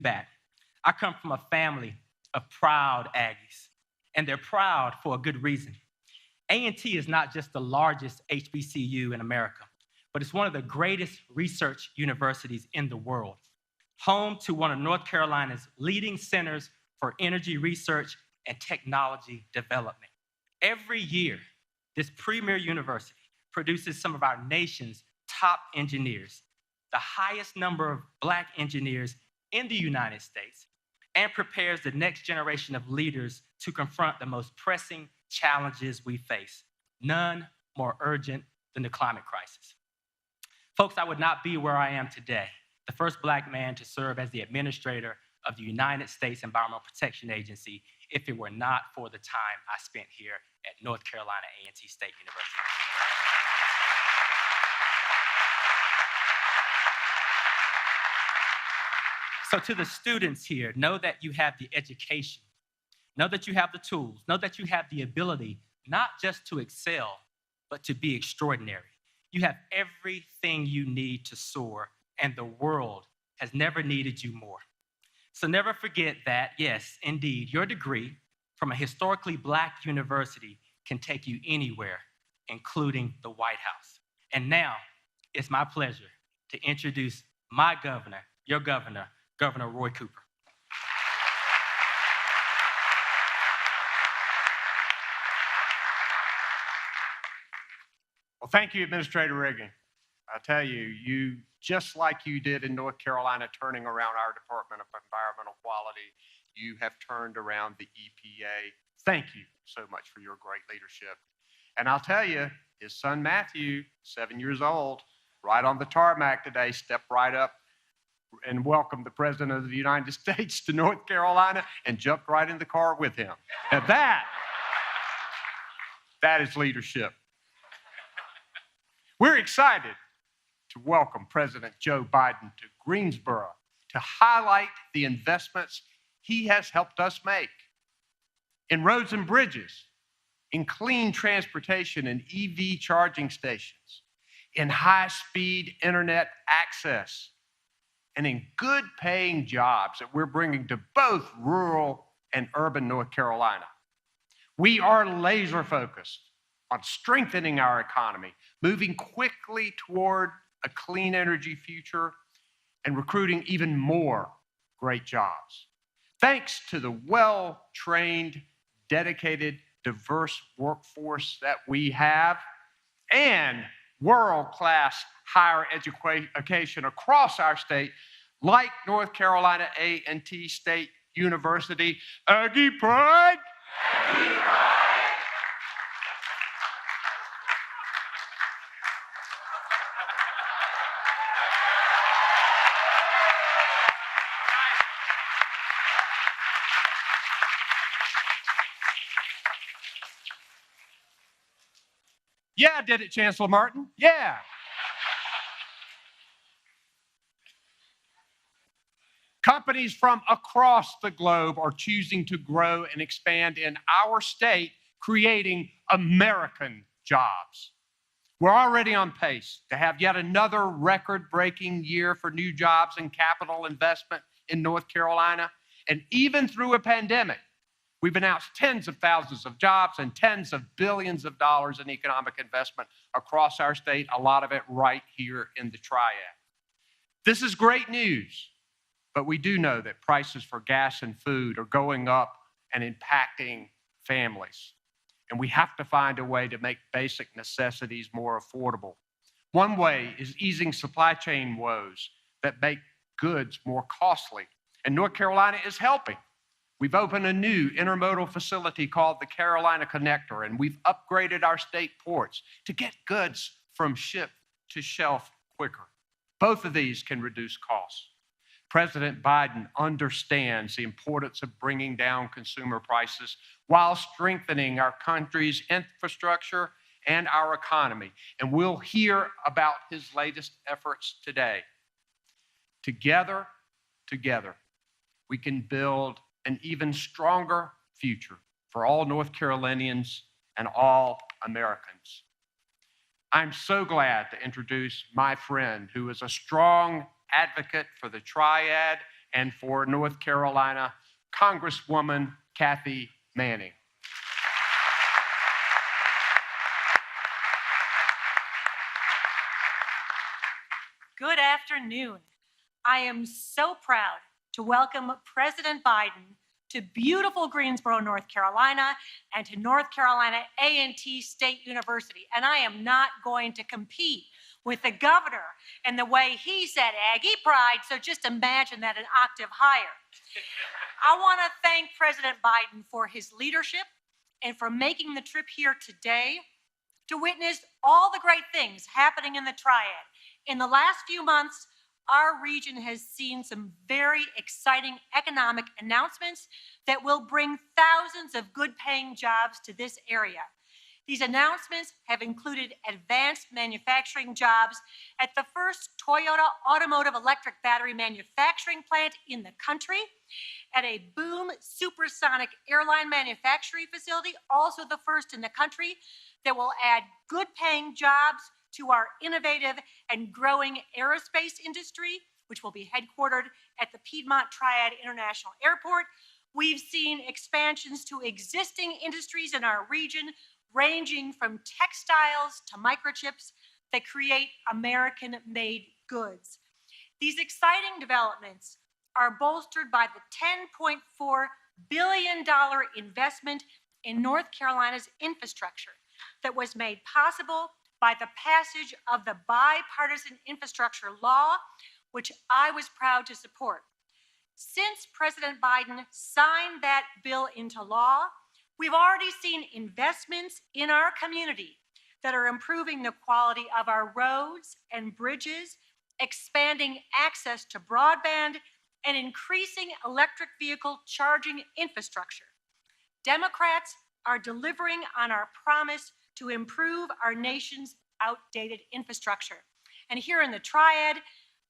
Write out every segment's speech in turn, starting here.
that. I come from a family of proud Aggies, and they're proud for a good reason. A&T is not just the largest HBCU in America, but it's one of the greatest research universities in the world, home to one of North Carolina's leading centers for energy research and technology development. Every year, this premier university produces some of our nation's top engineers, the highest number of Black engineers in the United States, and prepares the next generation of leaders to confront the most pressing challenges we face, none more urgent than the climate crisis. Folks, I would not be where I am today, the first Black man to serve as the administrator of the United States Environmental Protection Agency, if it were not for the time I spent here at North Carolina A&T State University. So to the students here, know that you have the education, know that you have the tools, know that you have the ability not just to excel, but to be extraordinary. You have everything you need to soar, and the world has never needed you more. So never forget that, yes, indeed, your degree from a historically Black university can take you anywhere, including the White House. And now, it's my pleasure to introduce my governor, your governor, Governor Roy Cooper. Well, thank you, Administrator Reagan. I tell you, you, just like you did in North Carolina, turning around our Department of Environmental Quality, you have turned around the EPA. Thank you so much for your great leadership. And I'll tell you, his son Matthew, 7 years old, right on the tarmac today, stepped right up and welcomed the President of the United States to North Carolina and jumped right in the car with him. Now that is leadership. We're excited to welcome President Joe Biden to Greensboro to highlight the investments he has helped us make in roads and bridges, in clean transportation and EV charging stations, in high-speed internet access, and in good-paying jobs that we're bringing to both rural and urban North Carolina. We are laser-focused on strengthening our economy, moving quickly toward a clean energy future, and recruiting even more great jobs. Thanks to the well-trained, dedicated, diverse workforce that we have, and world-class higher education across our state, like North Carolina A&T State University. Aggie Pride! Aggie Pride! Yeah, I did it, Chancellor Martin. Yeah. Companies from across the globe are choosing to grow and expand in our state, creating American jobs. We're already on pace to have yet another record-breaking year for new jobs and capital investment in North Carolina. And even through a pandemic, we've announced tens of thousands of jobs and tens of billions of dollars in economic investment across our state, a lot of it right here in the triad. This is great news, but we do know that prices for gas and food are going up and impacting families. And we have to find a way to make basic necessities more affordable. One way is easing supply chain woes that make goods more costly. And North Carolina is helping. We've opened a new intermodal facility called the Carolina Connector, and we've upgraded our state ports to get goods from ship to shelf quicker. Both of these can reduce costs. President Biden understands the importance of bringing down consumer prices while strengthening our country's infrastructure and our economy. And we'll hear about his latest efforts today. Together, we can build an even stronger future for all North Carolinians and all Americans. I'm so glad to introduce my friend who is a strong advocate for the triad and for North Carolina, Congresswoman Kathy Manning. Good afternoon. I am so proud to welcome President Biden to beautiful Greensboro, North Carolina, and to North Carolina A&T State University. And I am not going to compete with the governor and the way he said Aggie pride, so just imagine that an octave higher. I want to thank President Biden for his leadership and for making the trip here today to witness all the great things happening in the triad. In the last few months, our region has seen some very exciting economic announcements that will bring thousands of good-paying jobs to this area. These announcements have included advanced manufacturing jobs at the first Toyota automotive electric battery manufacturing plant in the country, at a Boom supersonic airline manufacturing facility, also the first in the country, that will add good-paying jobs to our innovative and growing aerospace industry, which will be headquartered at the Piedmont Triad International Airport. We've seen expansions to existing industries in our region, ranging from textiles to microchips that create American-made goods. These exciting developments are bolstered by the $10.4 billion investment in North Carolina's infrastructure that was made possible by the passage of the bipartisan infrastructure law, which I was proud to support. Since President Biden signed that bill into law, we've already seen investments in our community that are improving the quality of our roads and bridges, expanding access to broadband, and increasing electric vehicle charging infrastructure. Democrats are delivering on our promise to improve our nation's outdated infrastructure. And here in the triad,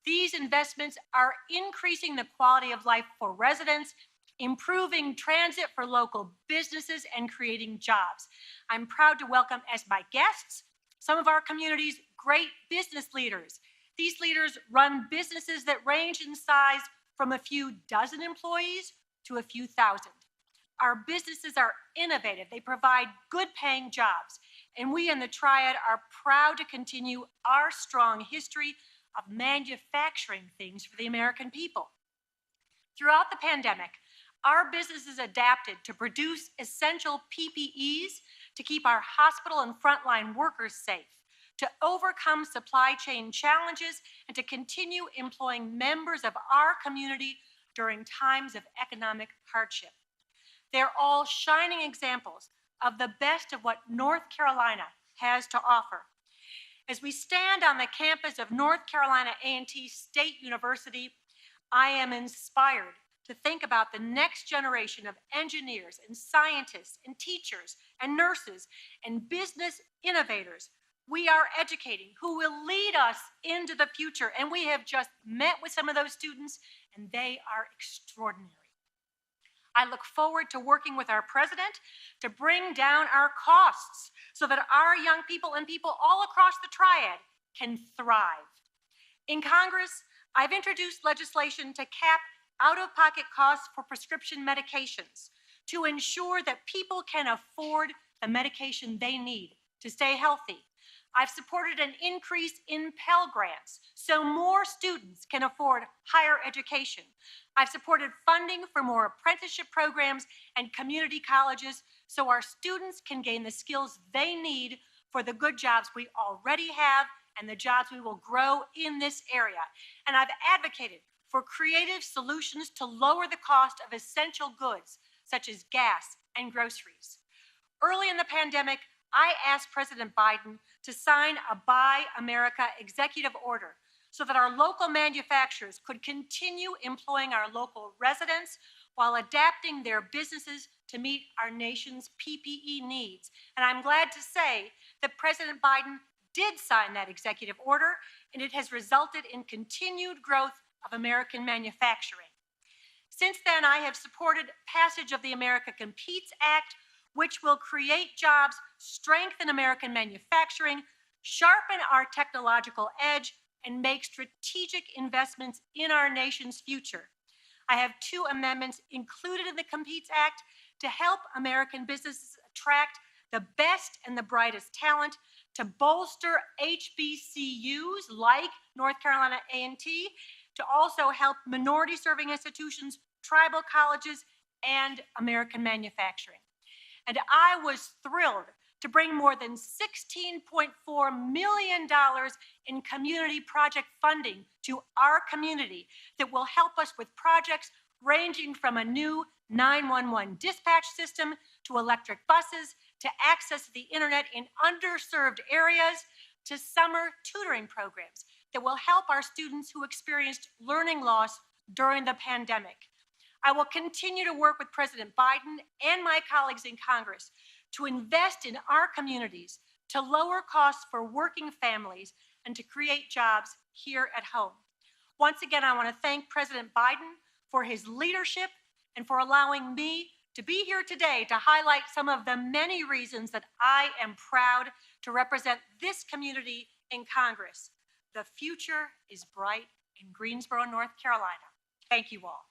these investments are increasing the quality of life for residents, improving transit for local businesses, and creating jobs. I'm proud to welcome as my guests some of our community's great business leaders. These leaders run businesses that range in size from a few dozen employees to a few thousand. Our businesses are innovative. They provide good-paying jobs. And we in the Triad are proud to continue our strong history of manufacturing things for the American people. Throughout the pandemic, our businesses adapted to produce essential PPEs to keep our hospital and frontline workers safe, to overcome supply chain challenges, and to continue employing members of our community during times of economic hardship. They're all shining examples of the best of what North Carolina has to offer. As we stand on the campus of North Carolina A&T State University, I am inspired to think about the next generation of engineers and scientists and teachers and nurses and business innovators we are educating who will lead us into the future. And we have just met with some of those students, and they are extraordinary. I look forward to working with our president to bring down our costs so that our young people and people all across the triad can thrive. In Congress, I've introduced legislation to cap out-of-pocket costs for prescription medications to ensure that people can afford the medication they need to stay healthy. I've supported an increase in Pell Grants so more students can afford higher education. I've supported funding for more apprenticeship programs and community colleges so our students can gain the skills they need for the good jobs we already have and the jobs we will grow in this area. And I've advocated for creative solutions to lower the cost of essential goods such as gas and groceries. Early in the pandemic, I asked President Biden to sign a Buy America executive order so that our local manufacturers could continue employing our local residents while adapting their businesses to meet our nation's PPE needs. And I'm glad to say that President Biden did sign that executive order, and it has resulted in continued growth of American manufacturing. Since then, I have supported passage of the America Competes Act, which will create jobs, strengthen American manufacturing, sharpen our technological edge, and make strategic investments in our nation's future. I have 2 amendments included in the Competes Act to help American businesses attract the best and the brightest talent, to bolster HBCUs like North Carolina A&T, to also help minority-serving institutions, tribal colleges, and American manufacturing. And I was thrilled to bring more than $16.4 million in community project funding to our community that will help us with projects ranging from a new 911 dispatch system to electric buses, to access to the internet in underserved areas, to summer tutoring programs that will help our students who experienced learning loss during the pandemic. I will continue to work with President Biden and my colleagues in Congress to invest in our communities, to lower costs for working families, and to create jobs here at home. Once again, I want to thank President Biden for his leadership and for allowing me to be here today to highlight some of the many reasons that I am proud to represent this community in Congress. The future is bright in Greensboro, North Carolina. Thank you all.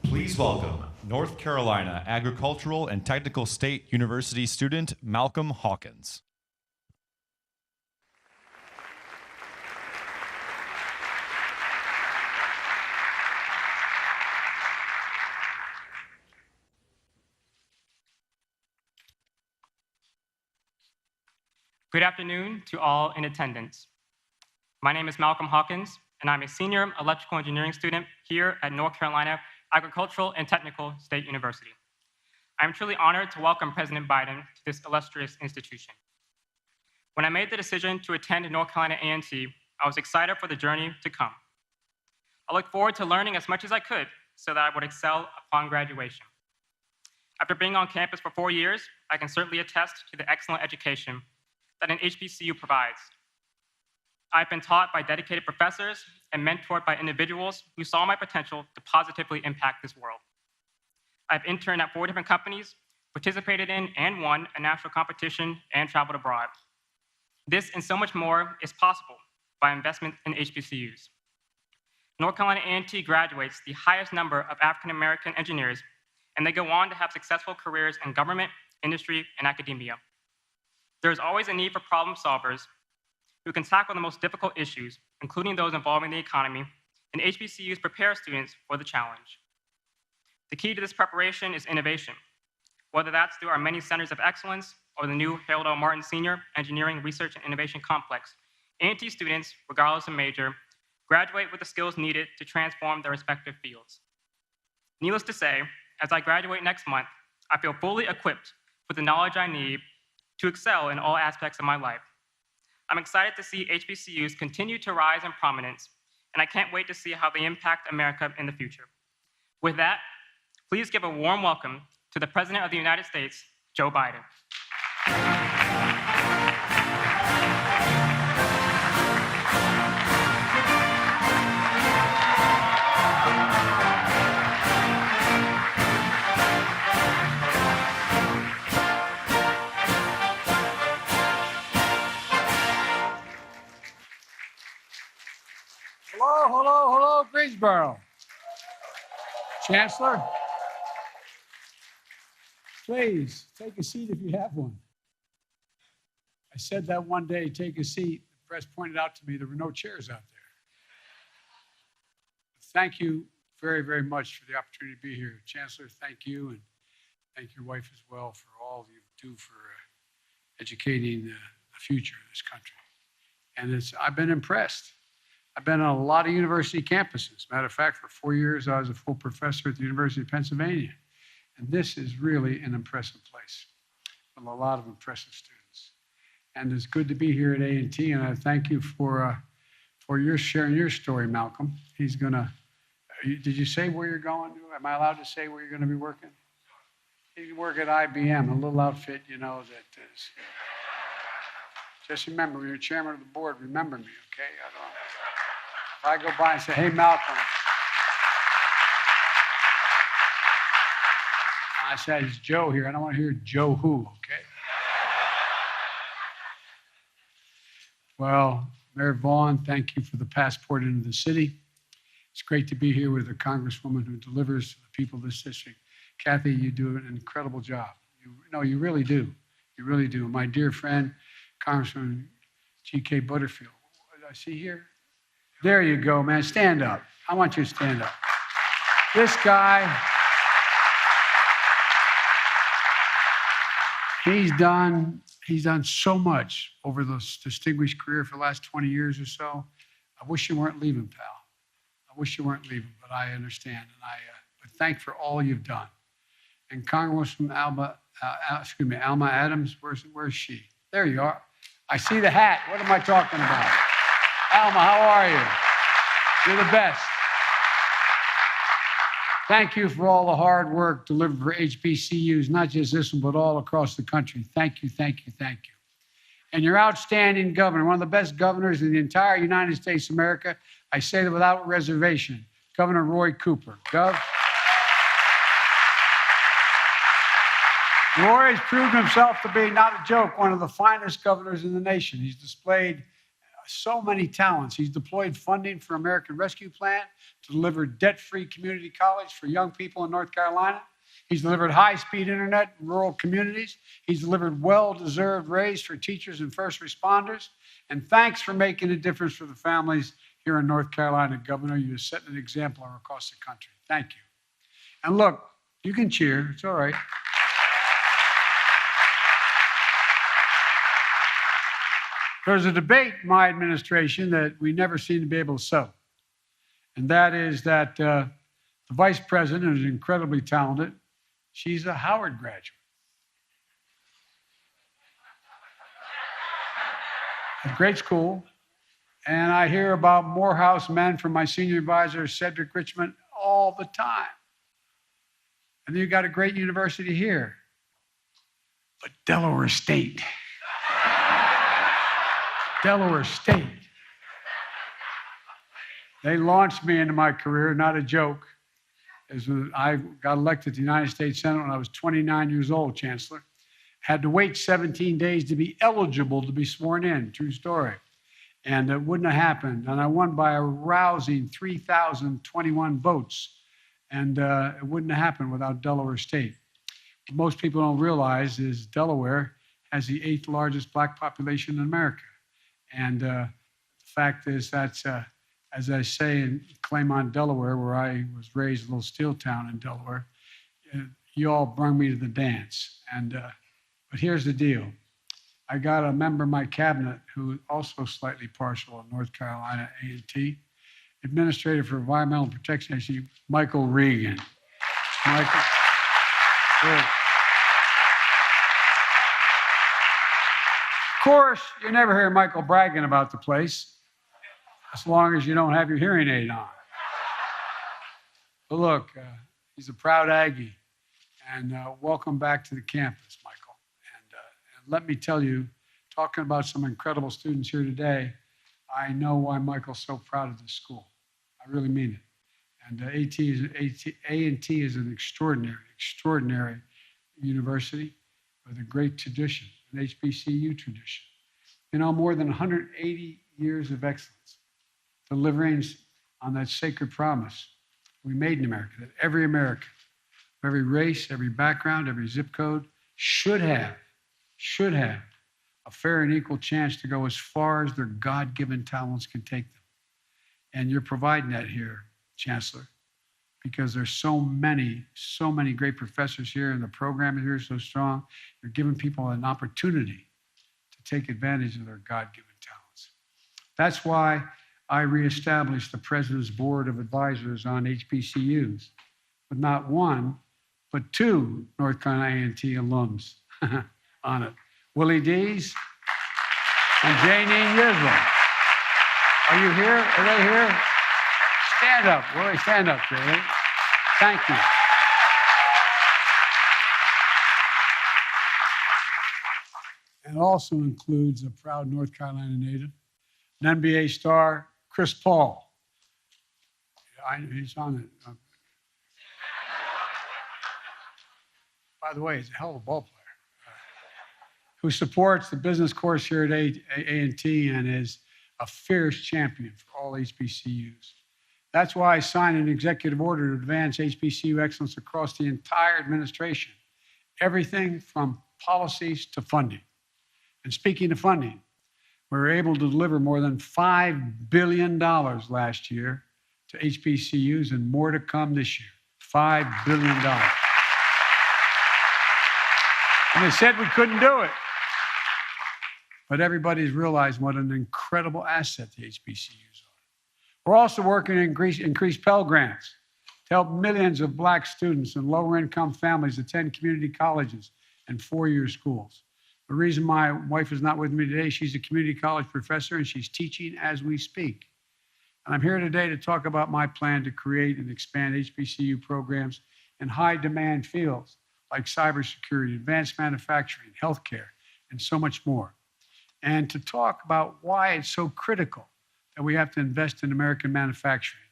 Please welcome North Carolina Agricultural and Technical State University student Malcolm Hawkins. Good afternoon to all in attendance. My name is Malcolm Hawkins, and I'm a senior electrical engineering student here at North Carolina Agricultural and Technical State University. I'm truly honored to welcome President Biden to this illustrious institution. When I made the decision to attend North Carolina A&T, I was excited for the journey to come. I look forward to learning as much as I could so that I would excel upon graduation. After being on campus for 4 years, I can certainly attest to the excellent education that an HBCU provides. I've been taught by dedicated professors and mentored by individuals who saw my potential to positively impact this world. I've interned at 4 different companies, participated in and won a national competition, and traveled abroad. This and so much more is possible by investment in HBCUs. North Carolina A&T graduates the highest number of African-American engineers, and they go on to have successful careers in government, industry, and academia. There is always a need for problem solvers who can tackle the most difficult issues, including those involving the economy, and HBCUs prepare students for the challenge. The key to this preparation is innovation, whether that's through our many centers of excellence or the new Harold L. Martin Senior Engineering Research and Innovation Complex. A&T students, regardless of major, graduate with the skills needed to transform their respective fields. Needless to say, as I graduate next month, I feel fully equipped with the knowledge I need to excel in all aspects of my life. I'm excited to see HBCUs continue to rise in prominence, and I can't wait to see how they impact America in the future. With that, please give a warm welcome to the President of the United States, Joe Biden. Greensboro. Chancellor, please take a seat if you have one. I said that one day, take a seat. The press pointed out to me there were no chairs out there. Thank you very, very much for the opportunity to be here. Chancellor, thank you, and thank your wife as well for all you do for educating the future of this country. And I've been impressed. I've been on a lot of university campuses. Matter of fact, for 4 years, I was a full professor at the University of Pennsylvania. And this is really an impressive place with a lot of impressive students. And it's good to be here at A&T, and I thank you for your sharing your story, Malcolm. He's gonna, did you say where you're going? Am I allowed to say where you're gonna be working? You can work at IBM, a little outfit, you know, that is. Just remember, when you're chairman of the board, remember me, okay? If I go by and say, hey, Malcolm, I said, it's Joe here. I don't want to hear Joe who, okay? Well, Mayor Vaughn, thank you for the passport into the city. It's great to be here with a congresswoman who delivers to the people of this district. Kathy, you do an incredible job. You really do. You really do. My dear friend, Congressman G.K. Butterfield. What did I see here? There you go, man. Stand up. I want you to stand up. This guy, he's done so much over this distinguished career for the last 20 years or so. I wish you weren't leaving, pal. I wish you weren't leaving, but I understand. And but thank for all you've done. And Congresswoman Alma Adams, where's she? There you are. I see the hat. What am I talking about? Alma, how are you? You're the best. Thank you for all the hard work delivered for HBCUs, not just this one, but all across the country. Thank you, thank you, thank you. And your outstanding governor, one of the best governors in the entire United States of America. I say that without reservation. Governor Roy Cooper. Roy has proven himself to be, not a joke, one of the finest governors in the nation. He's displayed so many talents. He's deployed funding for American Rescue Plan to deliver debt-free community college for young people in North Carolina. He's delivered high-speed internet in rural communities. He's delivered well-deserved raise for teachers and first responders. And thanks for making a difference for the families here in North Carolina, Governor. You're setting an example across the country. Thank you. And look, you can cheer. It's all right. There's a debate in my administration that we never seem to be able to settle. And that is that the vice president is incredibly talented. She's a Howard graduate. A great school. And I hear about Morehouse men from my senior advisor, Cedric Richmond, all the time. And then you've got a great university here. But Delaware State. Delaware State. They launched me into my career, not a joke. I got elected to the United States Senate when I was 29 years old, Chancellor. Had to wait 17 days to be eligible to be sworn in, true story. And it wouldn't have happened. And I won by a rousing 3,021 votes. And it wouldn't have happened without Delaware State. What most people don't realize is Delaware has the 8th largest black population in America. And the fact is that's, as I say in Claymont, Delaware, where I was raised, a little steel town in Delaware, you all brung me to the dance. And but here's the deal. I got a member of my cabinet who is also slightly partial in North Carolina, A&T, Administrator for Environmental Protection Agency, Michael Regan. Michael. Good. Of course, you never hear Michael bragging about the place, as long as you don't have your hearing aid on. But look, he's a proud Aggie, and welcome back to the campus, Michael. And let me tell you, talking about some incredible students here today, I know why Michael's so proud of this school. I really mean it. And A&T is an extraordinary university with a great tradition, an HBCU tradition. You know, more than 180 years of excellence, delivering on that sacred promise we made in America, that every American, every race, every background, every zip code should have a fair and equal chance to go as far as their God-given talents can take them. And you're providing that here, Chancellor, because there's so many great professors here, and the program here is so strong. You're giving people an opportunity to take advantage of their God-given talents. That's why I reestablished the President's Board of Advisors on HBCUs, with not one, but two North Carolina A&T alums on it. Willie Dees and Janine Yisrael. Are you here? Are they here? Stand up, Willie. Stand up, Jay. Thank you. And also includes a proud North Carolina native, an NBA star, Chris Paul. He's on it. By the way, he's a hell of a ball player. Who supports the business course here at A&T and is a fierce champion for all HBCUs. That's why I signed an executive order to advance HBCU excellence across the entire administration, everything from policies to funding. And speaking of funding, we were able to deliver more than $5 billion last year to HBCUs and more to come this year. $5 billion. And they said we couldn't do it. But everybody's realized what an incredible asset the HBCUs are. We're also working to increase Pell Grants to help millions of Black students and lower-income families attend community colleges and four-year schools. The reason my wife is not with me today, she's a community college professor and she's teaching as we speak. And I'm here today to talk about my plan to create and expand HBCU programs in high-demand fields like cybersecurity, advanced manufacturing, healthcare, and so much more. And to talk about why it's so critical that we have to invest in American manufacturing.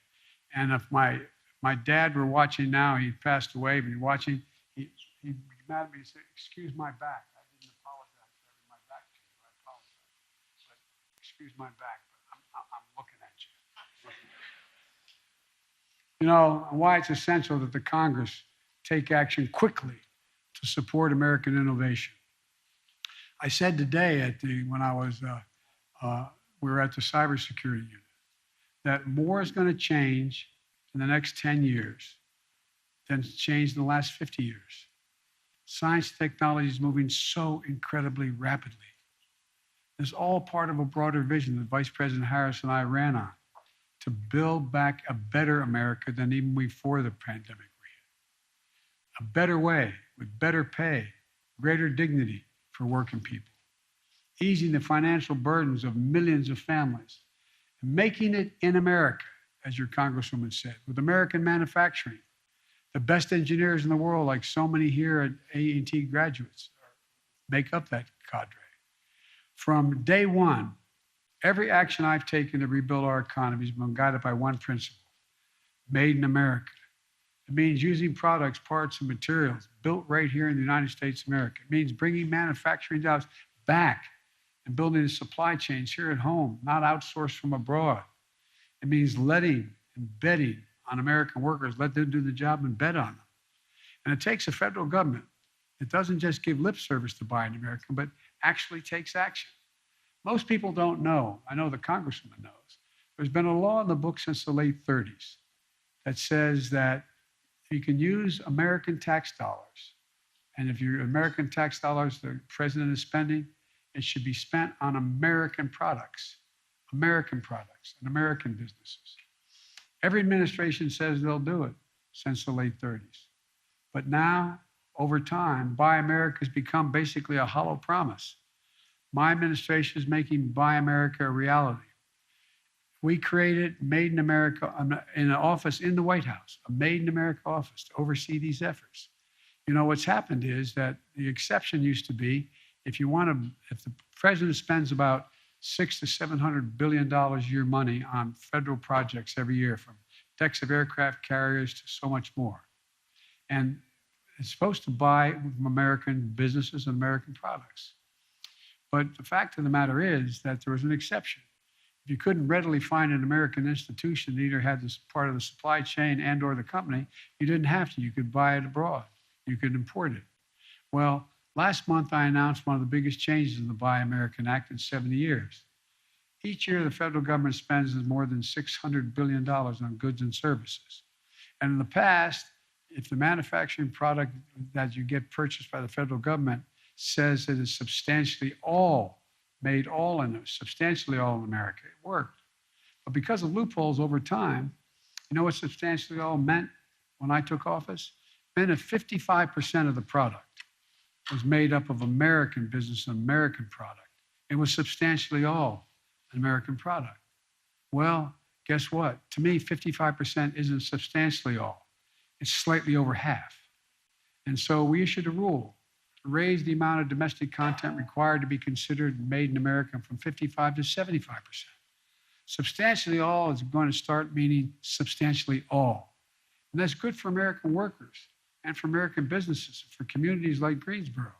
And if my dad were watching now, he passed away, but he's watching, he'd be mad at me and say, excuse my back. I didn't apologize for having my back to you. I apologize. But excuse my back, but I'm looking at you. You know, why it's essential that the Congress take action quickly to support American innovation. I said today when we were at the cybersecurity unit, that more is going to change in the next 10 years than it's changed in the last 50 years. Science and technology is moving so incredibly rapidly. It's all part of a broader vision that Vice President Harris and I ran on to build back a better America than even before the pandemic we hit. A better way with better pay, greater dignity for working people, easing the financial burdens of millions of families, and making it in America, as your Congresswoman said, with American manufacturing. The best engineers in the world, like so many here at A&T graduates, make up that cadre. From day one, every action I've taken to rebuild our economy has been guided by one principle: made in America. It means using products, parts, and materials built right here in the United States of America. It means bringing manufacturing jobs back and building the supply chains here at home, not outsourced from abroad. It means letting and betting on American workers, let them do the job and bet on them. And it takes a federal government that doesn't just give lip service to buying American, but actually takes action. Most people don't know, I know the Congresswoman knows, there's been a law in the book since the late 30s that says that you can use American tax dollars, and if your American tax dollars the president is spending, it should be spent on American products, and American businesses. Every administration says they'll do it since the late 30s. But now, over time, Buy America has become basically a hollow promise. My administration is making Buy America a reality. We created Made in America in an office in the White House, a Made in America office to oversee these efforts. You know, what's happened is that the exception used to be if the president spends about $600 to $700 billion a year money on federal projects every year, from decks of aircraft carriers to so much more. And it's supposed to buy from American businesses and American products. But the fact of the matter is that there was an exception. If you couldn't readily find an American institution that either had this part of the supply chain and or the company, you didn't have to. You could buy it abroad. You could import it. Well, last month I announced one of the biggest changes in the Buy American Act in 70 years. Each year, the federal government spends more than $600 billion on goods and services. And in the past, if the manufacturing product that you get purchased by the federal government says that it's substantially all made substantially all in America, it worked. But because of loopholes over time, you know what substantially all meant when I took office? It meant that 55% of the product was made up of American business and American product. It was substantially all an American product. Well, guess what? To me, 55% isn't substantially all. It's slightly over half. And so we issued a rule to raise the amount of domestic content required to be considered made in America from 55 to 75%. Substantially all is going to start meaning substantially all. And that's good for American workers and for American businesses, for communities like Greensboro.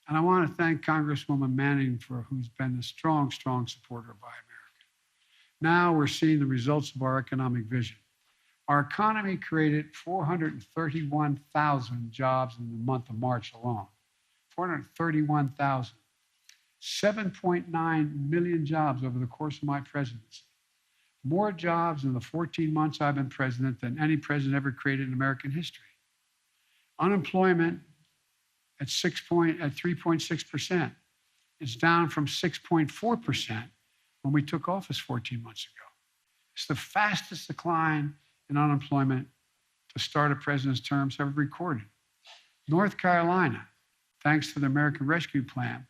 And I want to thank Congresswoman Manning who's been a strong, strong supporter of Buy American. Now we're seeing the results of our economic vision. Our economy created 431,000 jobs in the month of March alone. 431,000. 7.9 million jobs over the course of my presidency. More jobs in the 14 months I've been president than any president ever created in American history. Unemployment at 3.6%. It's down from 6.4% when we took office 14 months ago. It's the fastest decline in unemployment to start a president's term ever recorded. North Carolina, thanks to the American Rescue Plan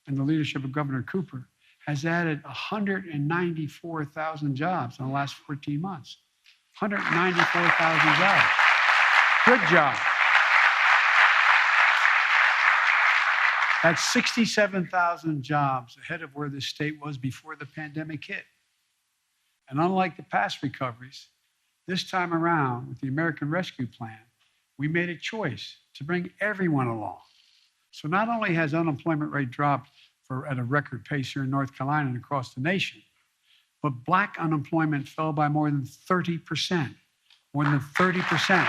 and the leadership of Governor Cooper, has added 194,000 jobs in the last 14 months. 194,000 jobs. Good job. That's 67,000 jobs ahead of where this state was before the pandemic hit. And unlike the past recoveries, this time around with the American Rescue Plan, we made a choice to bring everyone along. So not only has unemployment rate dropped at a record pace here in North Carolina and across the nation, but Black unemployment fell by more than 30%. More than 30%.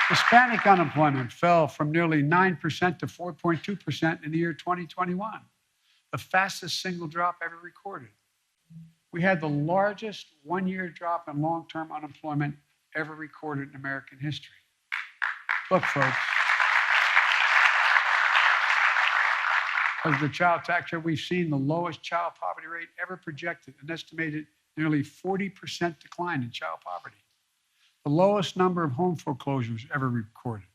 Hispanic unemployment fell from nearly 9% to 4.2% in the year 2021, the fastest single drop ever recorded. We had the largest one-year drop in long-term unemployment ever recorded in American history. Look, folks, as the child tax rate, we've seen the lowest child poverty rate ever projected, an estimated nearly 40% decline in child poverty. The lowest number of home foreclosures ever recorded.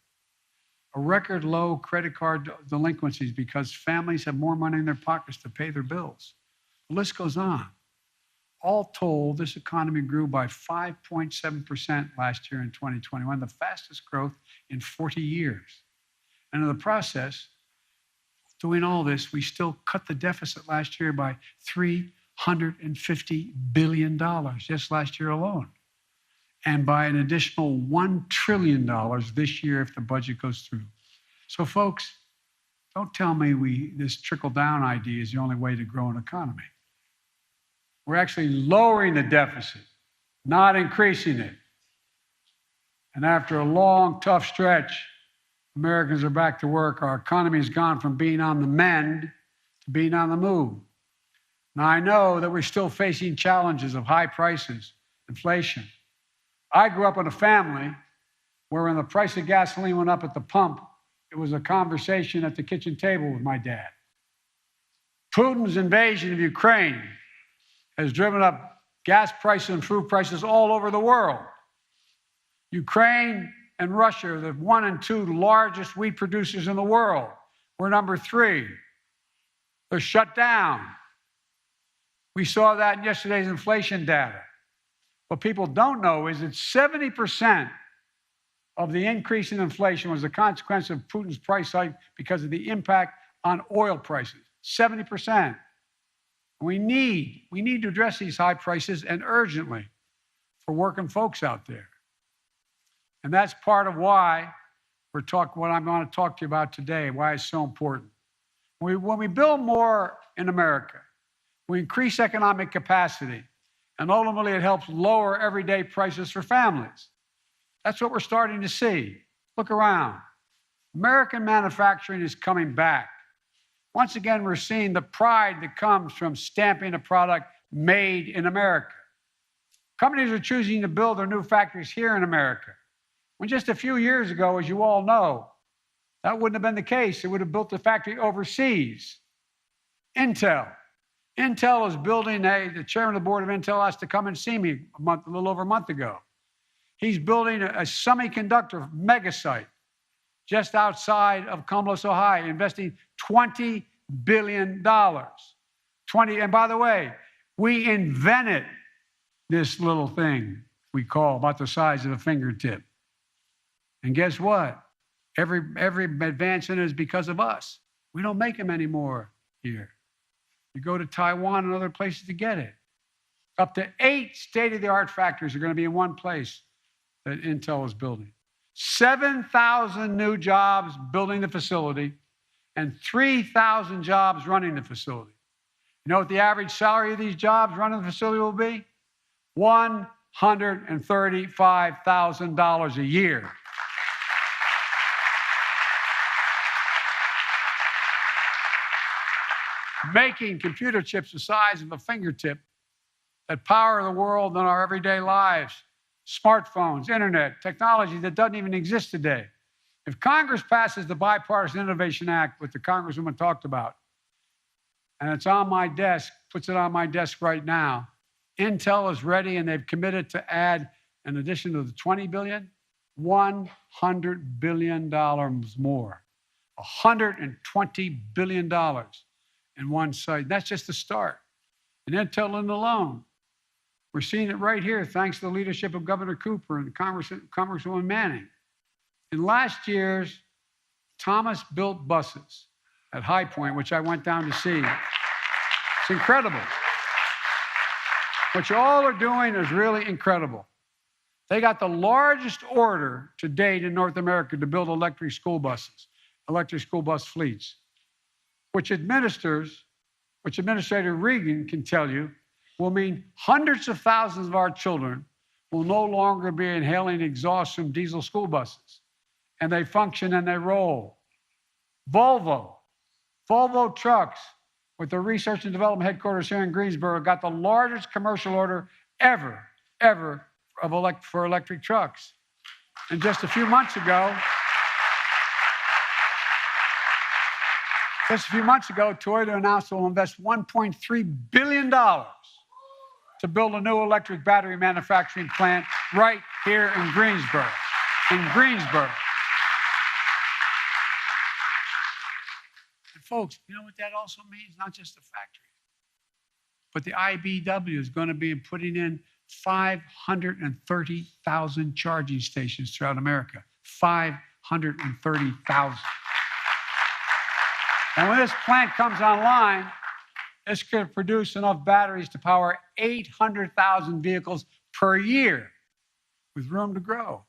A record low credit card delinquencies because families have more money in their pockets to pay their bills. The list goes on. All told, this economy grew by 5.7% last year in 2021, the fastest growth in 40 years. And in the process, doing all this, we still cut the deficit last year by $350 billion, just last year alone. And by an additional $1 trillion this year if the budget goes through. So folks, don't tell me this trickle-down idea is the only way to grow an economy. We're actually lowering the deficit, not increasing it. And after a long, tough stretch, Americans are back to work. Our economy has gone from being on the mend to being on the move. Now, I know that we're still facing challenges of high prices, inflation. I grew up in a family where when the price of gasoline went up at the pump, it was a conversation at the kitchen table with my dad. Putin's invasion of Ukraine has driven up gas prices and food prices all over the world. Ukraine and Russia are the 1 and 2 largest wheat producers in the world. We're number 3. They're shut down. We saw that in yesterday's inflation data. What people don't know is that 70% of the increase in inflation was a consequence of Putin's price hike because of the impact on oil prices. 70%. We need to address these high prices, and urgently, for working folks out there. And that's part of why what I'm going to talk to you about today, why it's so important. When we build more in America, we increase economic capacity, and ultimately it helps lower everyday prices for families. That's what we're starting to see. Look around. American manufacturing is coming back. Once again, we're seeing the pride that comes from stamping a product made in America. Companies are choosing to build their new factories here in America. When just a few years ago, as you all know, that wouldn't have been the case. They would have built the factory overseas. Intel is building the chairman of the board of Intel asked to come and see me a little over a month ago. He's building a semiconductor mega site just outside of Columbus, Ohio, investing $20 billion. And by the way, we invented this little thing we call about the size of a fingertip. And guess what? Every advance in it is because of us. We don't make them anymore here. You go to Taiwan and other places to get it. Up to 8 state-of-the-art factories are going to be in one place that Intel is building. 7,000 new jobs building the facility and 3,000 jobs running the facility. You know what the average salary of these jobs running the facility will be? $135,000 a year. Making computer chips the size of a fingertip that power the world in our everyday lives. Smartphones, internet, technology that doesn't even exist today. If Congress passes the Bipartisan Innovation Act, what the Congresswoman talked about, and it's on my desk, puts it on my desk right now, Intel is ready and they've committed to add, in addition to the $20 billion, $100 billion more. $120 billion in one site. That's just the start. And Intel alone, we're seeing it right here thanks to the leadership of Governor Cooper and Congresswoman Manning. In last year's Thomas built buses at High Point, which I went down to see. It's incredible. What you all are doing is really incredible. They got the largest order to date in North America to build electric school buses, electric school bus fleets, which Administrator Regan can tell you will mean hundreds of thousands of our children will no longer be inhaling exhaust from diesel school buses. And they function and they roll. Volvo Trucks, with their research and development headquarters here in Greensboro, got the largest commercial order ever for electric trucks. And just a few months ago, Toyota announced it will invest $1.3 billion to build a new electric battery manufacturing plant right here in Greensboro. And folks, you know what that also means? Not just the factory, but the IBEW is going to be putting in 530,000 charging stations throughout America. 530,000. And when this plant comes online, it's going to produce enough batteries to power 800,000 vehicles per year with room to grow.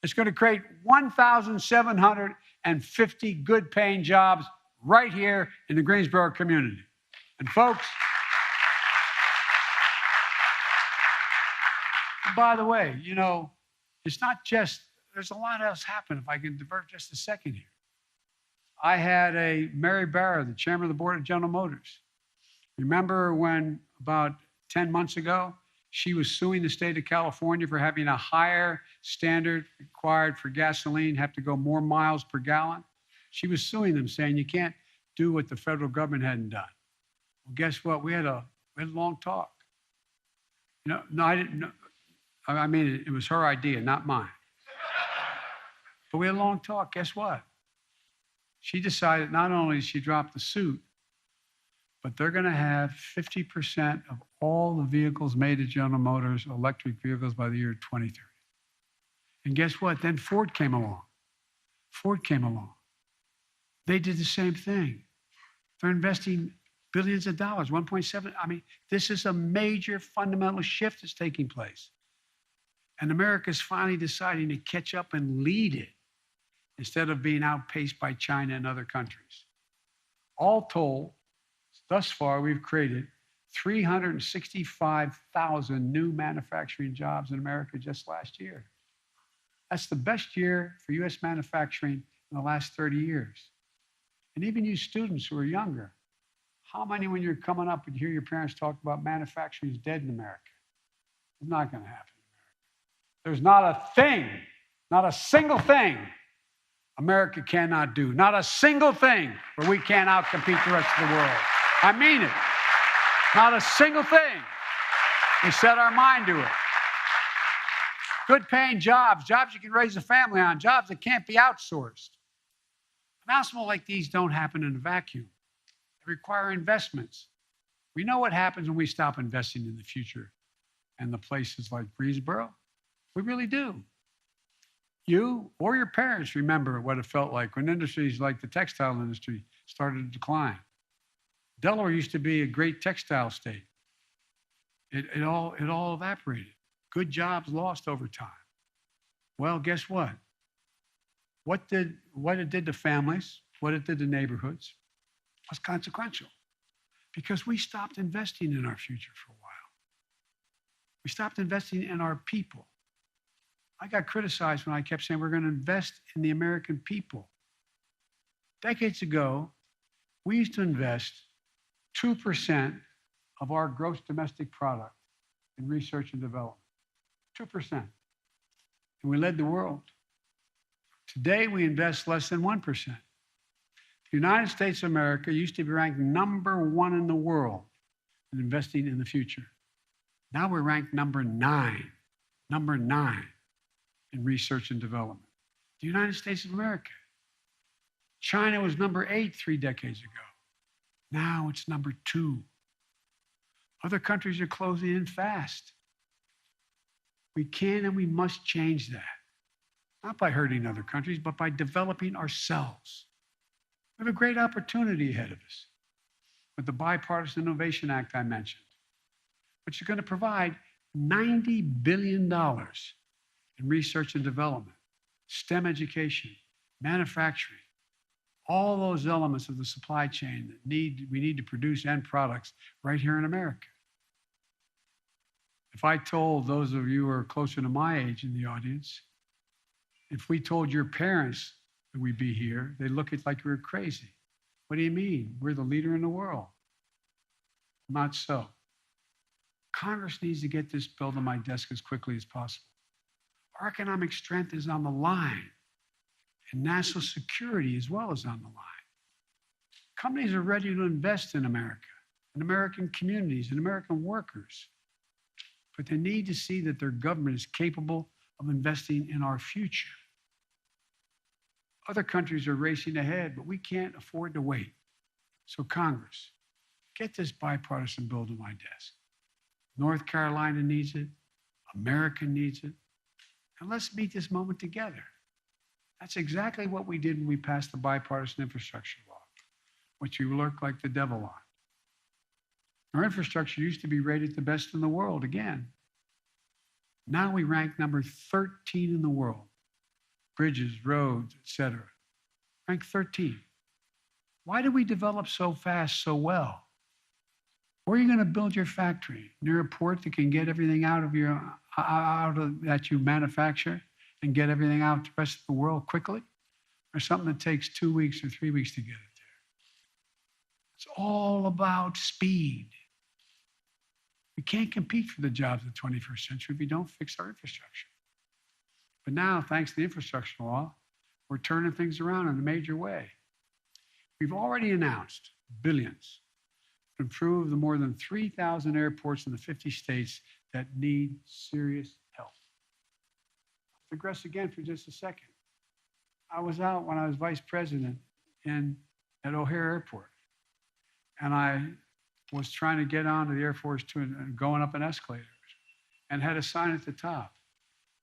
It's going to create 1,750 good-paying jobs right here in the Greensboro community. And folks, by the way, you know, it's not just, there's a lot else happening if I can divert just a second here. I had Mary Barra, the chairman of the board of General Motors. Remember when about 10 months ago, she was suing the state of California for having a higher standard required for gasoline, have to go more miles per gallon? She was suing them, saying you can't do what the federal government hadn't done. Well, guess what? We had a long talk. No, I didn't know. I mean, it was her idea, not mine. But we had a long talk. Guess what? She decided not only did she drop the suit, but they're going to have 50% of all the vehicles made at General Motors electric vehicles by the year 2030. And guess what? Then Ford came along. They did the same thing. They're investing billions of dollars, 1.7. I mean, this is a major fundamental shift that's taking place. And America's finally deciding to catch up and lead it instead of being outpaced by China and other countries. All told, thus far, we've created 365,000 new manufacturing jobs in America just last year. That's the best year for U.S. manufacturing in the last 30 years. And even you students who are younger, how many, when you're coming up and hear your parents talk about manufacturing is dead in America? It's not going to happen in America. There's not a thing, not a single thing America cannot do. Not a single thing where we can't outcompete the rest of the world. I mean it. Not a single thing. We set our mind to it. Good paying jobs, jobs you can raise a family on, jobs that can't be outsourced. Announcements like these don't happen in a vacuum. They require investments. We know what happens when we stop investing in the future and the places like Greensboro. We really do. You or your parents remember what it felt like when industries like the textile industry started to decline. Delaware used to be a great textile state. It all evaporated. Good jobs lost over time. Well, guess what? What it did to families, what it did to neighborhoods was consequential because we stopped investing in our future for a while. We stopped investing in our people. I got criticized when I kept saying we're going to invest in the American people. Decades ago, we used to invest 2% of our gross domestic product in research and development. 2%. And we led the world. Today, we invest less than 1%. The United States of America used to be ranked #1 in the world in investing in the future. Now we're ranked number 9 in research and development. The United States of America. China was number 8 3 decades ago. Now it's number 2. Other countries are closing in fast. We can and we must change that. Not by hurting other countries, but by developing ourselves. We have a great opportunity ahead of us with the Bipartisan Innovation Act I mentioned, which is going to provide $90 billion in research and development, STEM education, manufacturing, all those elements of the supply chain that we need to produce end products right here in America. If I told those of you who are closer to my age in the audience, if we told your parents that we'd be here, they'd look at it like we were crazy. What do you mean? We're the leader in the world. Not so. Congress needs to get this bill to my desk as quickly as possible. Our economic strength is on the line, and national security as well is on the line. Companies are ready to invest in America, in American communities, in American workers, but they need to see that their government is capable of investing in our future. Other countries are racing ahead, but we can't afford to wait. So Congress, get this bipartisan bill to my desk. North Carolina needs it. America needs it. And let's meet this moment together. That's exactly what we did when we passed the bipartisan infrastructure law, which we worked like the devil on. Our infrastructure used to be rated the best in the world again. Now we rank number 13 in the world. Bridges, roads, etc. Rank 13. Why did we develop so fast, so well? Where are you going to build your factory? Near a port that can get everything that you manufacture and get everything out to the rest of the world quickly? Or something that takes 2 weeks or 3 weeks to get it there? It's all about speed. We can't compete for the jobs of the 21st century if we don't fix our infrastructure. But now, thanks to the infrastructure law, we're turning things around in a major way. We've already announced billions to improve the more than 3,000 airports in the 50 states that need serious help. I'll digress again for just a second. I was out when I was vice president at O'Hare Airport, and I was trying to get onto the Air Force Two and going up an escalator, and had a sign at the top,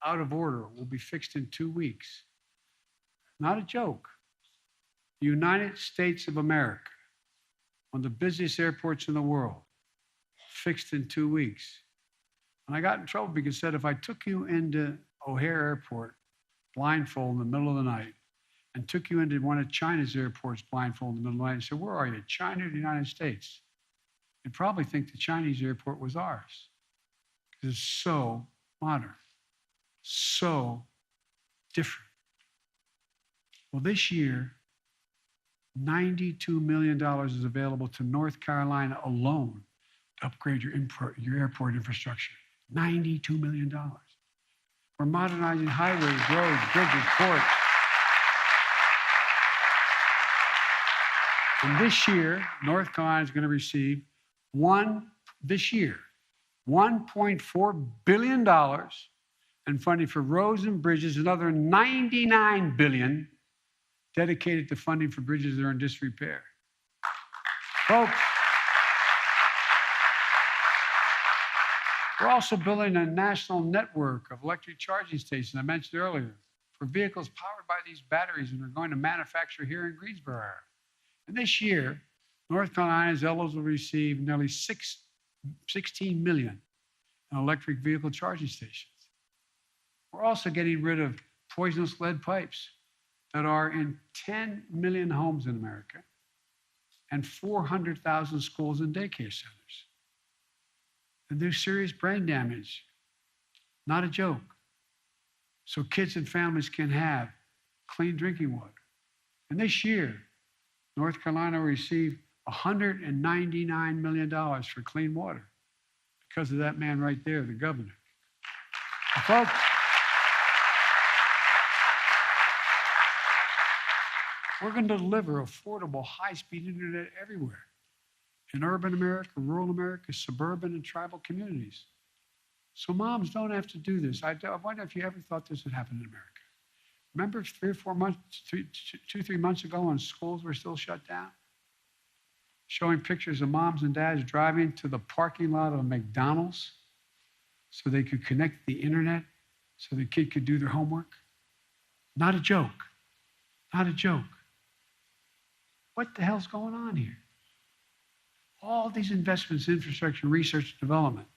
out of order, will be fixed in 2 weeks. Not a joke. The United States of America, one of the busiest airports in the world, fixed in 2 weeks. And I got in trouble because I said, if I took you into O'Hare Airport blindfold in the middle of the night and took you into one of China's airports blindfolded in the middle of the night and said, where are you, China or the United States? You'd probably think the Chinese airport was ours because it's so modern, so different. Well, this year, $92 million is available to North Carolina alone to upgrade your airport infrastructure. $92 million. We're modernizing highways, roads, bridges, ports. And this year, North Carolina is going to receive $1.4 billion in funding for roads and bridges, another $99 billion dedicated to funding for bridges that are in disrepair. Folks, we're also building a national network of electric charging stations I mentioned earlier for vehicles powered by these batteries and are going to manufacture here in Greensboro area. And this year, North Carolina's eligible to receive nearly 16 million in electric vehicle charging stations. We're also getting rid of poisonous lead pipes that are in 10 million homes in America and 400,000 schools and daycare centers. And there's serious brain damage, not a joke. So kids and families can have clean drinking water. And this year, North Carolina will receive $199 million for clean water because of that man right there, the governor. And folks, we're going to deliver affordable, high-speed internet everywhere in urban America, rural America, suburban and tribal communities. So moms don't have to do this. I wonder if you ever thought this would happen in America. Remember 3 months ago when schools were still shut down? Showing pictures of moms and dads driving to the parking lot of a McDonald's so they could connect the internet so the kid could do their homework? Not a joke. Not a joke. What the hell's going on here? All these investments in infrastructure, research, and development,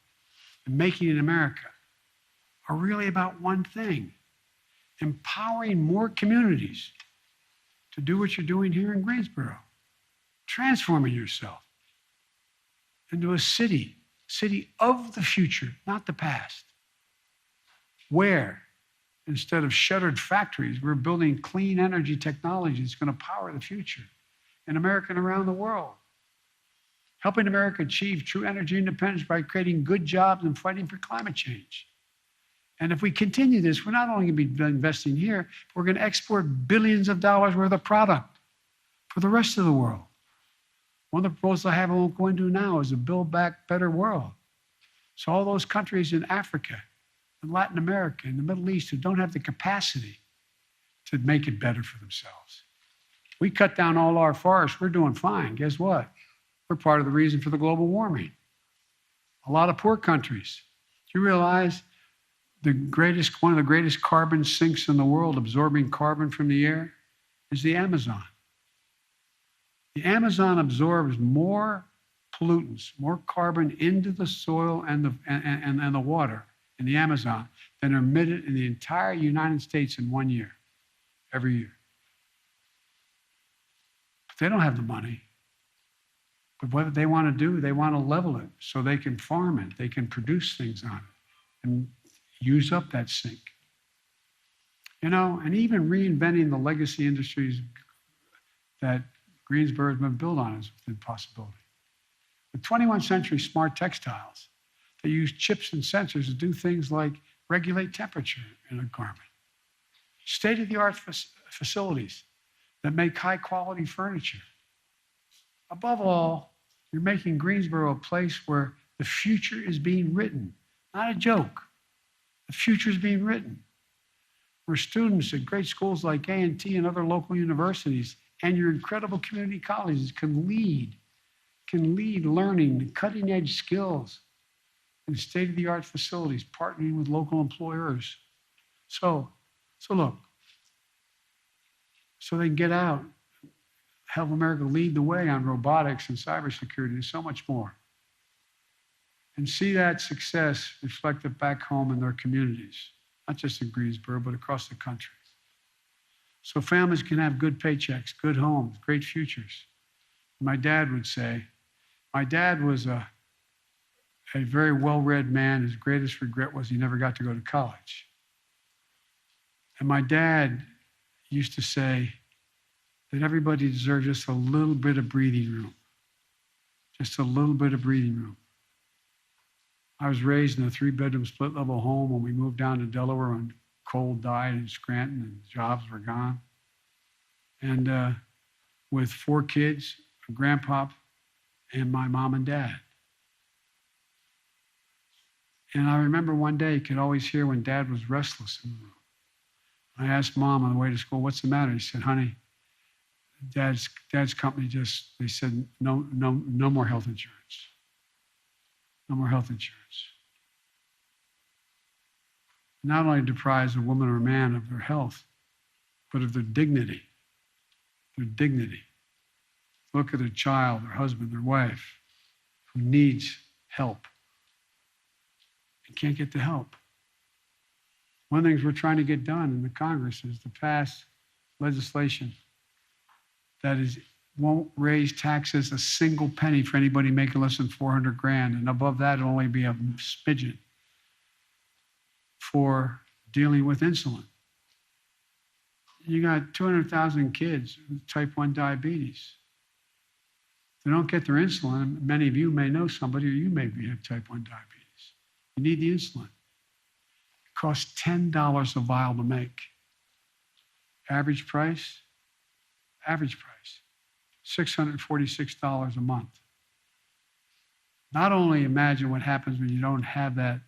and making it in America are really about one thing: empowering more communities to do what you're doing here in Greensboro, transforming yourself into a city of the future, not the past, where instead of shuttered factories, we're building clean energy technology that's going to power the future in America and around the world. Helping America achieve true energy independence by creating good jobs and fighting for climate change. And if we continue this, we're not only going to be investing here, but we're going to export billions of dollars worth of product for the rest of the world. One of the proposals I have I won't go into now is a Build Back Better world. So all those countries in Africa and Latin America and the Middle East who don't have the capacity to make it better for themselves. We cut down all our forests, we're doing fine. Guess what? We're part of the reason for the global warming. A lot of poor countries. Do you realize one of the greatest carbon sinks in the world, absorbing carbon from the air, is the Amazon? The Amazon absorbs more pollutants, more carbon into the soil and the water in the Amazon than are emitted in the entire United States in 1 year, every year. But they don't have the money. But what they want to do, they want to level it so they can farm it, they can produce things on it and use up that sink. You know, and even reinventing the legacy industries that Greensboro has been built on is a possibility. The 21st century smart textiles, they use chips and sensors to do things like regulate temperature in a garment. State-of-the-art facilities that make high-quality furniture. Above all, you're making Greensboro a place where the future is being written, not a joke. The future is being written, where students at great schools like A&T and other local universities and your incredible community colleges can lead learning, cutting-edge skills in state-of-the-art facilities, partnering with local employers. So look, so they can get out, help America lead the way on robotics and cybersecurity and so much more. And see that success reflected back home in their communities, not just in Greensboro, but across the country. so families can have good paychecks, good homes, great futures. My dad would say, my dad was a very well-read man. His greatest regret was he never got to go to college. And my dad used to say that everybody deserves just a little bit of breathing room. Just a little bit of breathing room. I was raised in a 3-bedroom split-level home when we moved down to Delaware when coal died in Scranton and jobs were gone. And with 4 kids, a grandpop, and my mom and dad. And I remember one day, you could always hear when Dad was restless in the room. I asked Mom on the way to school, what's the matter? He said, honey, Dad's company they said, no more health insurance. No more health insurance. Not only deprives a woman or a man of their health, but of their dignity. Their dignity. Look at their child, their husband, their wife, who needs help and can't get the help. One of the things we're trying to get done in the Congress is to pass legislation that won't raise taxes a single penny for anybody making less than $400,000, and above that it'll only be a smidgen for dealing with insulin. You got 200,000 kids with type 1 diabetes. They don't get their insulin. Many of you may know somebody, or you may have type 1 diabetes. You need the insulin. It costs $10 a vial to make. Average price, $646 a month. Not only imagine what happens when you don't have that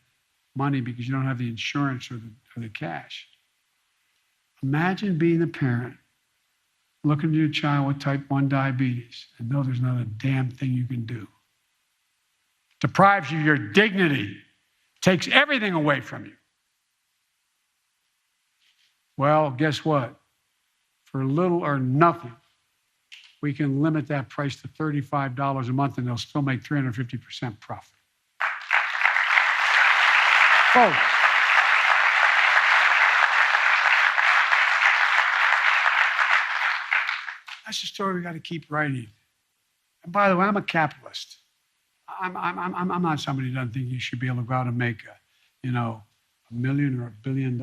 money because you don't have the insurance or the cash. Imagine being a parent, looking at your child with type 1 diabetes and know there's not a damn thing you can do. Deprives you of your dignity, takes everything away from you. Well, guess what? For little or nothing, we can limit that price to $35 a month and they'll still make 350% profit. Folks, that's the story we got to keep writing. And by the way, I'm a capitalist. I'm not somebody who doesn't think you should be able to go out and make $1 million or $1 billion.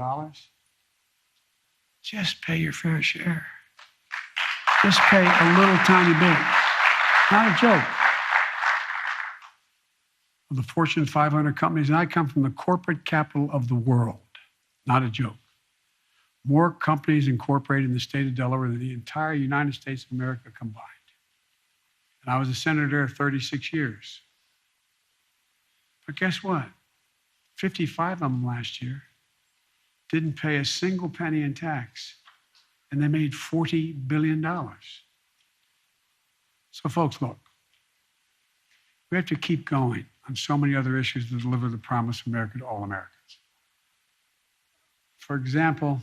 Just pay your fair share. Just pay a little tiny bit. Not a joke. Of the Fortune 500 companies, and I come from the corporate capital of the world. Not a joke. More companies incorporated in the state of Delaware than the entire United States of America combined. And I was a senator 36 years. But guess what? 55 of them last year didn't pay a single penny in tax, and they made $40 billion. So folks, look, we have to keep going on so many other issues to deliver the promise of America to all Americans. For example,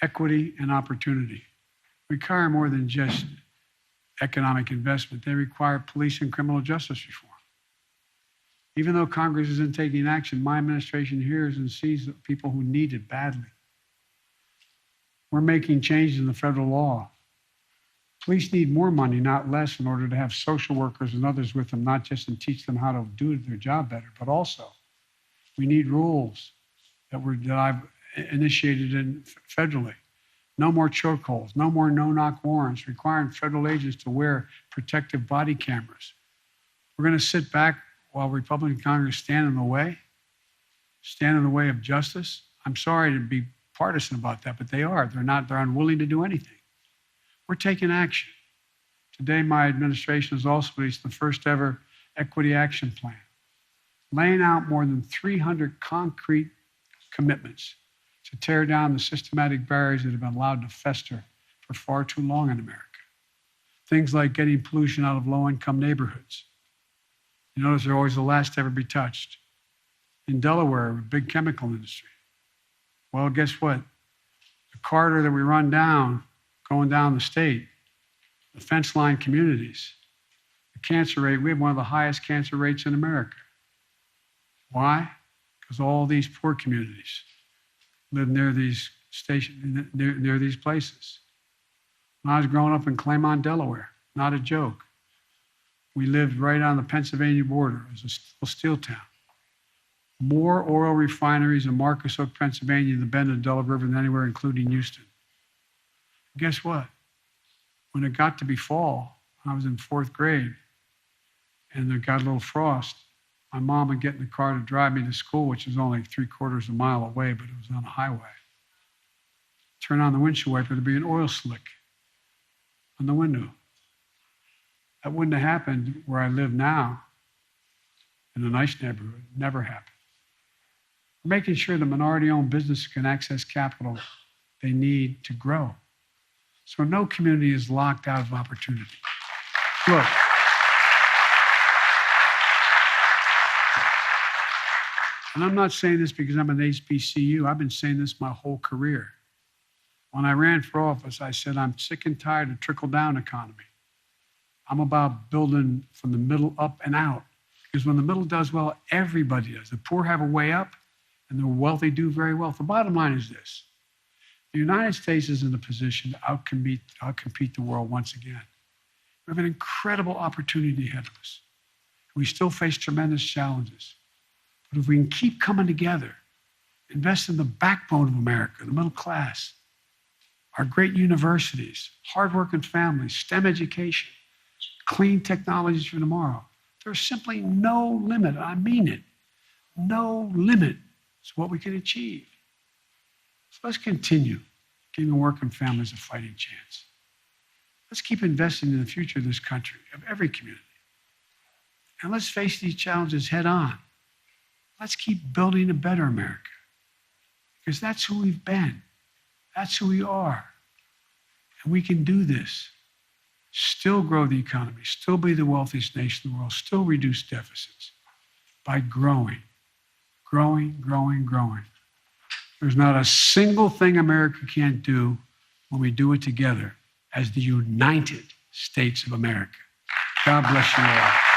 equity and opportunity require more than just economic investment. They require police and criminal justice reform. Even though Congress isn't taking action, my administration hears and sees the people who need it badly. We're making changes in the federal law. Police need more money, not less, in order to have social workers and others with them, not just to teach them how to do their job better, but also we need rules that I've initiated federally. No more chokeholds, no more no-knock warrants, requiring federal agents to wear protective body cameras. We're going to sit back while Republican Congress stand in the way of justice. I'm sorry to be partisan about that, but they are. They're unwilling to do anything. We're taking action. Today, my administration has also released the first ever equity action plan, laying out more than 300 concrete commitments to tear down the systematic barriers that have been allowed to fester for far too long in America. Things like getting pollution out of low-income neighborhoods. You notice they're always the last to ever be touched. In Delaware, a big chemical industry. Well, guess what? The corridor that we run down, going down the state, the fence line communities, the cancer rate, we have one of the highest cancer rates in America. Why? Because all these poor communities live near these stationed near these places. When I was growing up in Claymont, Delaware, not a joke, we lived right on the Pennsylvania border. It was a steel town. More oil refineries in Marcus Hook, Pennsylvania, the bend of the Delaware River than anywhere, including Houston. Guess what? When it got to be fall, I was in 4th grade, and there got a little frost. My mom would get in the car to drive me to school, which was only 3/4 of a mile away, but it was on a highway. Turn on the windshield wiper, there'd be an oil slick on the window. That wouldn't have happened where I live now in a nice neighborhood. Never happened. Making sure the minority-owned businesses can access capital they need to grow. So no community is locked out of opportunity. Look, and I'm not saying this because I'm an HBCU. I've been saying this my whole career. When I ran for office, I said, I'm sick and tired of trickle-down economy. I'm about building from the middle up and out. Because when the middle does well, everybody does. The poor have a way up, and the wealthy do very well. The bottom line is this. The United States is in a position to outcompete the world once again. We have an incredible opportunity ahead of us. We still face tremendous challenges. But if we can keep coming together, invest in the backbone of America, the middle class, our great universities, hardworking families, STEM education, clean technologies for tomorrow, there's simply no limit, I mean it, no limit to what we can achieve. So let's continue giving working families a fighting chance. Let's keep investing in the future of this country, of every community. And let's face these challenges head on. Let's keep building a better America. Because that's who we've been. That's who we are. And we can do this. Still grow the economy, still be the wealthiest nation in the world, still reduce deficits by growing. There's not a single thing America can't do when we do it together as the United States of America. God bless you all.